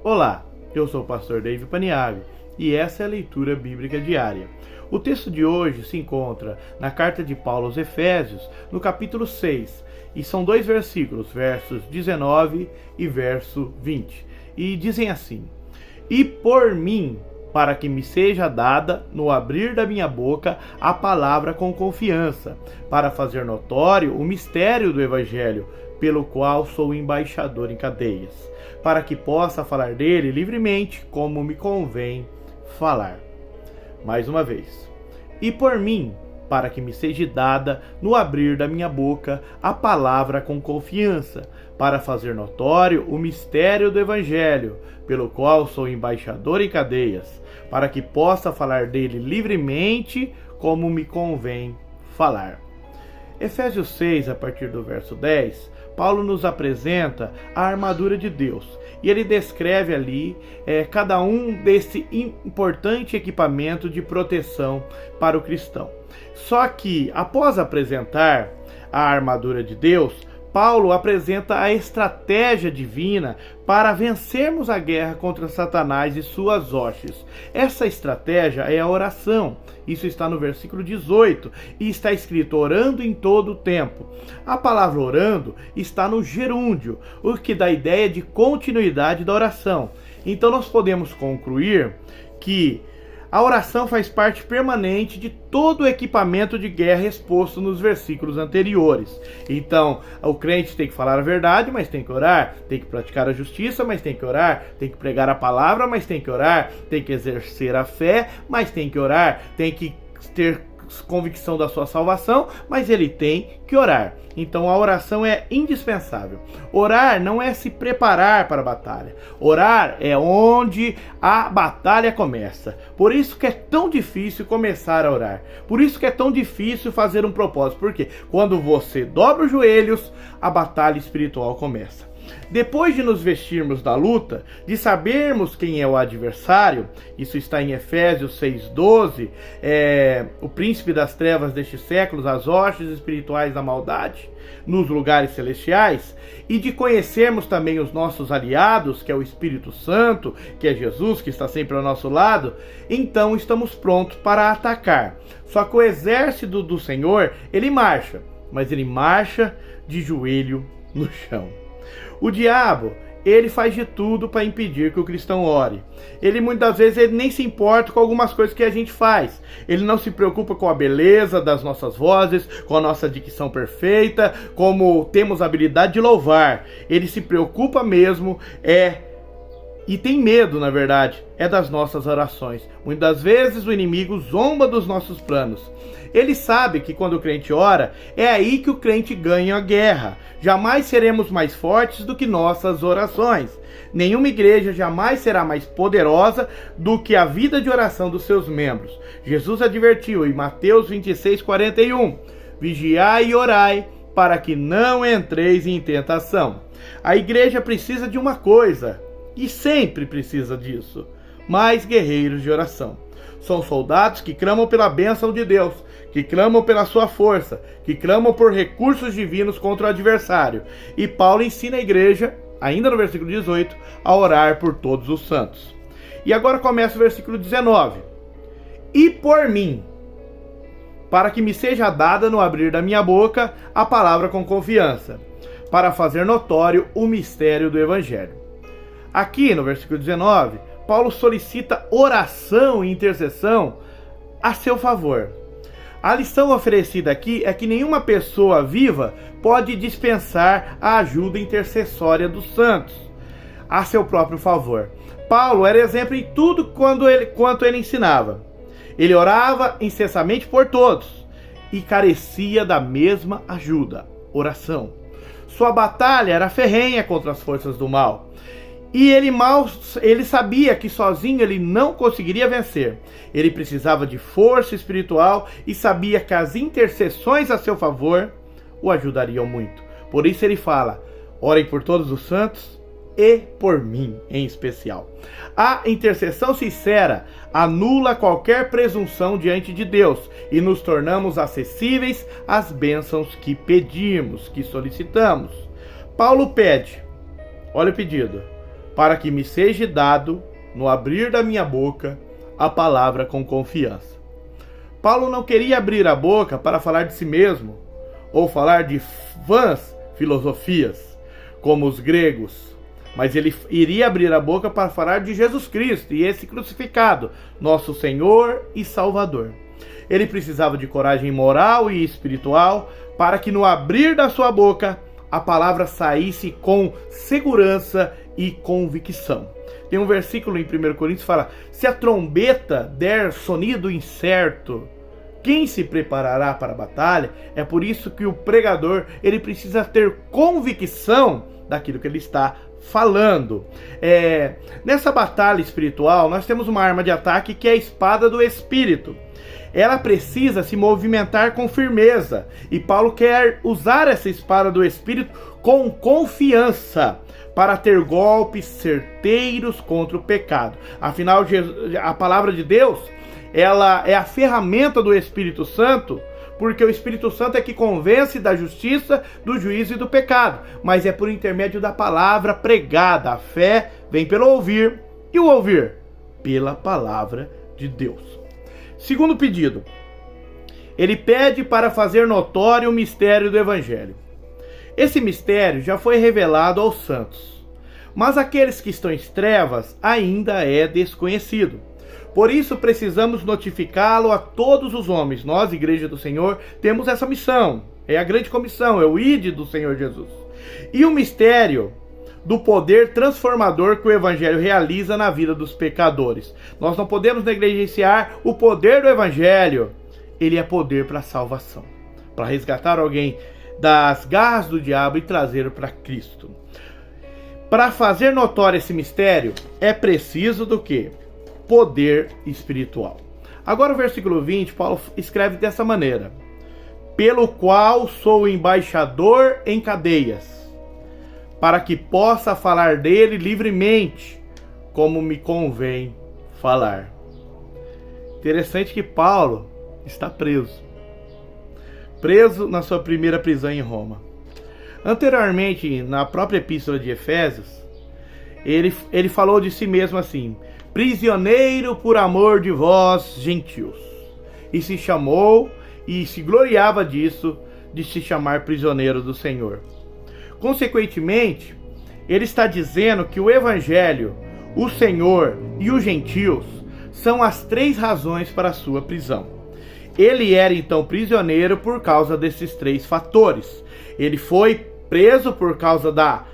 Olá, eu sou o pastor David Paniagua e essa é a leitura bíblica diária. O texto de hoje se encontra na carta de Paulo aos Efésios, no capítulo 6, e são dois versículos, versos 19 e verso 20, e dizem assim: E por mim, para que me seja dada, no abrir da minha boca, a palavra com confiança, para fazer notório o mistério do Evangelho, pelo qual sou embaixador em cadeias, para que possa falar dele livremente, como me convém falar. Mais uma vez. E por mim, para que me seja dada, no abrir da minha boca, a palavra com confiança, para fazer notório o mistério do Evangelho, pelo qual sou embaixador em cadeias, para que possa falar dele livremente, como me convém falar. Efésios 6, a partir do verso 10, Paulo nos apresenta a armadura de Deus. E ele descreve ali cada um desse importante equipamento de proteção para o cristão. Só que, após apresentar a armadura de Deus, Paulo apresenta a estratégia divina para vencermos a guerra contra Satanás e suas hostes. Essa estratégia é a oração. Isso está no versículo 18 e está escrito orando em todo o tempo. A palavra orando está no gerúndio, o que dá a ideia de continuidade da oração. Então nós podemos concluir que a oração faz parte permanente de todo o equipamento de guerra exposto nos versículos anteriores. Então, o crente tem que falar a verdade, mas tem que orar. Tem que praticar a justiça, mas tem que orar. Tem que pregar a palavra, mas tem que orar. Tem que exercer a fé, mas tem que orar. Tem que ter convicção da sua salvação, mas ele tem que orar. Então a oração é indispensável. Orar não é se preparar para a batalha. Orar é onde a batalha começa. Por isso que é tão difícil começar a orar. Por isso que é tão difícil fazer um propósito. Porque quando você dobra os joelhos, a batalha espiritual começa. Depois de nos vestirmos da luta, de sabermos quem é o adversário, isso está em Efésios 6,12, o príncipe das trevas deste século, as hostes espirituais da maldade, nos lugares celestiais, e de conhecermos também os nossos aliados, que é o Espírito Santo, que é Jesus, que está sempre ao nosso lado, então estamos prontos para atacar. Só que o exército do Senhor, ele marcha, mas ele marcha de joelho no chão. O diabo, ele faz de tudo para impedir que o cristão ore. Ele muitas vezes ele nem se importa com algumas coisas que a gente faz. Ele não se preocupa com a beleza das nossas vozes, com a nossa dicção perfeita, como temos a habilidade de louvar. Ele se preocupa mesmo e tem medo, na verdade, das nossas orações. Muitas vezes o inimigo zomba dos nossos planos. Ele sabe que quando o crente ora, é aí que o crente ganha a guerra. Jamais seremos mais fortes do que nossas orações. Nenhuma igreja jamais será mais poderosa do que a vida de oração dos seus membros. Jesus advertiu em Mateus 26:41, vigiai e orai, para que não entreis em tentação. A igreja precisa de uma coisa, e sempre precisa disso: mais guerreiros de oração. São soldados que clamam pela bênção de Deus, que clamam pela sua força, que clamam por recursos divinos contra o adversário. E Paulo ensina a igreja, ainda no versículo 18, a orar por todos os santos. E agora começa o versículo 19. E por mim, para que me seja dada no abrir da minha boca a palavra com confiança, para fazer notório o mistério do Evangelho. Aqui no versículo 19, Paulo solicita oração e intercessão a seu favor. A lição oferecida aqui é que nenhuma pessoa viva pode dispensar a ajuda intercessória dos santos a seu próprio favor. Paulo era exemplo em tudo quanto ele ensinava. Ele orava incessantemente por todos e carecia da mesma ajuda, oração. Sua batalha era ferrenha contra as forças do mal. E ele sabia que sozinho ele não conseguiria vencer. Ele precisava de força espiritual e sabia que as intercessões a seu favor o ajudariam muito. Por isso ele fala: orem por todos os santos e por mim em especial. A intercessão sincera anula qualquer presunção diante de Deus e nos tornamos acessíveis às bênçãos que pedimos, que solicitamos. Paulo pede, olha o pedido: para que me seja dado, no abrir da minha boca, a palavra com confiança. Paulo não queria abrir a boca para falar de si mesmo, ou falar de vãs filosofias, como os gregos, mas ele iria abrir a boca para falar de Jesus Cristo e esse crucificado, nosso Senhor e Salvador. Ele precisava de coragem moral e espiritual para que no abrir da sua boca a palavra saísse com segurança e convicção. Tem um versículo em 1 Coríntios que fala: se a trombeta der sonido incerto, quem se preparará para a batalha? É por isso que o pregador ele precisa ter convicção daquilo que ele está falando. Nessa batalha espiritual, nós temos uma arma de ataque que é a espada do Espírito. Ela precisa se movimentar com firmeza. E Paulo quer usar essa espada do Espírito com confiança para ter golpes certeiros contra o pecado. Afinal, a palavra de Deus, ela é a ferramenta do Espírito Santo, porque o Espírito Santo é que convence da justiça, do juízo e do pecado. Mas é por intermédio da palavra pregada. A fé vem pelo ouvir, e o ouvir pela palavra de Deus. Segundo pedido, ele pede para fazer notório o mistério do Evangelho. Esse mistério já foi revelado aos santos, mas aqueles que estão em trevas ainda é desconhecido. Por isso precisamos notificá-lo a todos os homens. Nós, Igreja do Senhor, temos essa missão. É a grande comissão, é o ID do Senhor Jesus. E o mistério do poder transformador que o Evangelho realiza na vida dos pecadores. Nós não podemos negligenciar o poder do Evangelho. Ele é poder para a salvação, para resgatar alguém das garras do diabo e trazê-lo para Cristo. Para fazer notório esse mistério, é preciso do quê? Poder espiritual. Agora o versículo 20, Paulo escreve dessa maneira: pelo qual sou embaixador em cadeias, para que possa falar dele livremente, como me convém falar. Interessante que Paulo está preso na sua primeira prisão em Roma. Anteriormente, na própria epístola de Efésios, ele falou de si mesmo assim: prisioneiro por amor de vós, gentios. E se chamou e se gloriava disso, de se chamar prisioneiro do Senhor. Consequentemente, ele está dizendo que o Evangelho, o Senhor e os gentios são as três razões para a sua prisão. Ele era então prisioneiro por causa desses três fatores. Ele foi preso por causa da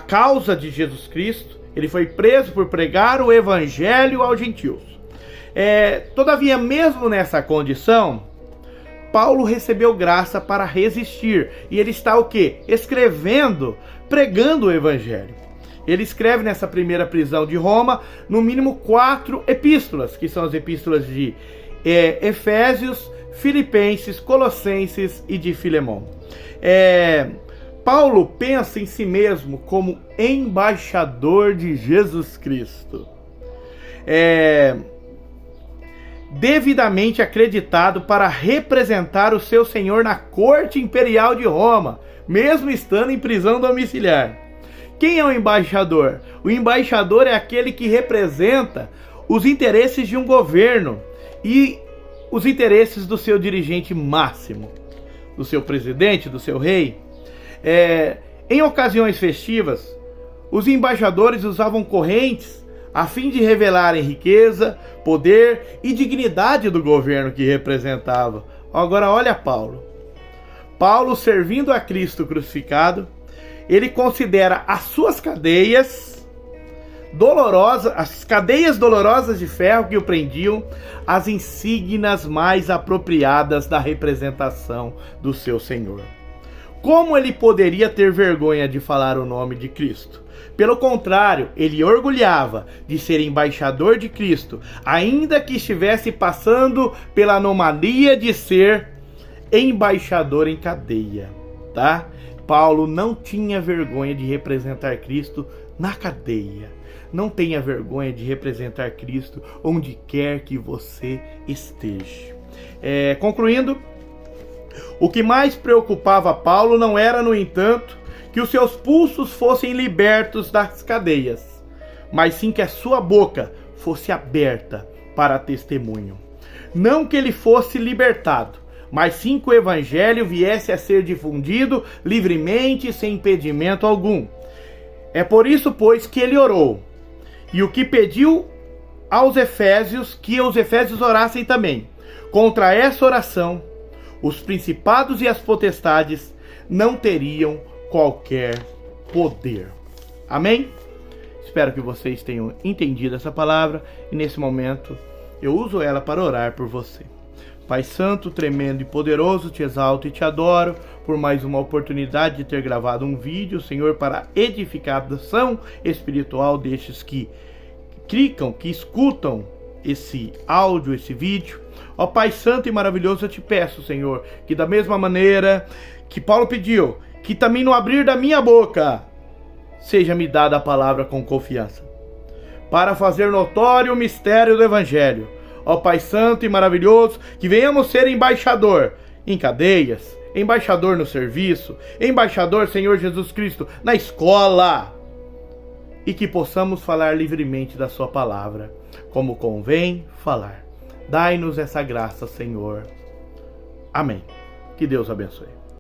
causa de Jesus Cristo. Ele foi preso por pregar o Evangelho aos gentios. Todavia, mesmo nessa condição, Paulo recebeu graça para resistir. E ele está o quê? Escrevendo, pregando o Evangelho. Ele escreve nessa primeira prisão de Roma, no mínimo 4 epístolas, que são as epístolas de Efésios, Filipenses, Colossenses e de Filemão. Paulo pensa em si mesmo como embaixador de Jesus Cristo. Devidamente acreditado para representar o seu Senhor na corte imperial de Roma, mesmo estando em prisão domiciliar. Quem é o embaixador? O embaixador é aquele que representa os interesses de um governo e os interesses do seu dirigente máximo, do seu presidente, do seu rei. Em ocasiões festivas, os embaixadores usavam correntes a fim de revelarem riqueza, poder e dignidade do governo que representava. Agora olha Paulo. Paulo, servindo a Cristo crucificado, ele considera as suas cadeias dolorosas, as cadeias dolorosas de ferro que o prendiam, as insígnias mais apropriadas da representação do seu Senhor. Como ele poderia ter vergonha de falar o nome de Cristo? Pelo contrário, ele orgulhava de ser embaixador de Cristo, ainda que estivesse passando pela anomalia de ser embaixador em cadeia, tá? Paulo não tinha vergonha de representar Cristo na cadeia. Não tenha vergonha de representar Cristo onde quer que você esteja. Concluindo, o que mais preocupava Paulo não era, no entanto, que os seus pulsos fossem libertos das cadeias, mas sim que a sua boca fosse aberta para testemunho. Não que ele fosse libertado, mas sim que o evangelho viesse a ser difundido livremente, sem impedimento algum. É por isso, pois, que ele orou. E o que pediu aos Efésios, que os Efésios orassem também. Contra essa oração, os principados e as potestades não teriam qualquer poder. Amém? Espero que vocês tenham entendido essa palavra e nesse momento eu uso ela para orar por você. Pai Santo, tremendo e poderoso, te exalto e te adoro por mais uma oportunidade de ter gravado um vídeo, Senhor, para edificação espiritual destes que clicam, que escutam esse áudio, esse vídeo. Ó Pai Santo e maravilhoso, eu te peço, Senhor, que da mesma maneira que Paulo pediu, que também no abrir da minha boca seja-me dada a palavra com confiança, para fazer notório o mistério do Evangelho. Ó Pai Santo e maravilhoso, que venhamos ser embaixador em cadeias, embaixador no serviço, embaixador, Senhor Jesus Cristo, na escola, e que possamos falar livremente da sua palavra, como convém falar. Dai-nos essa graça, Senhor. Amém. Que Deus abençoe.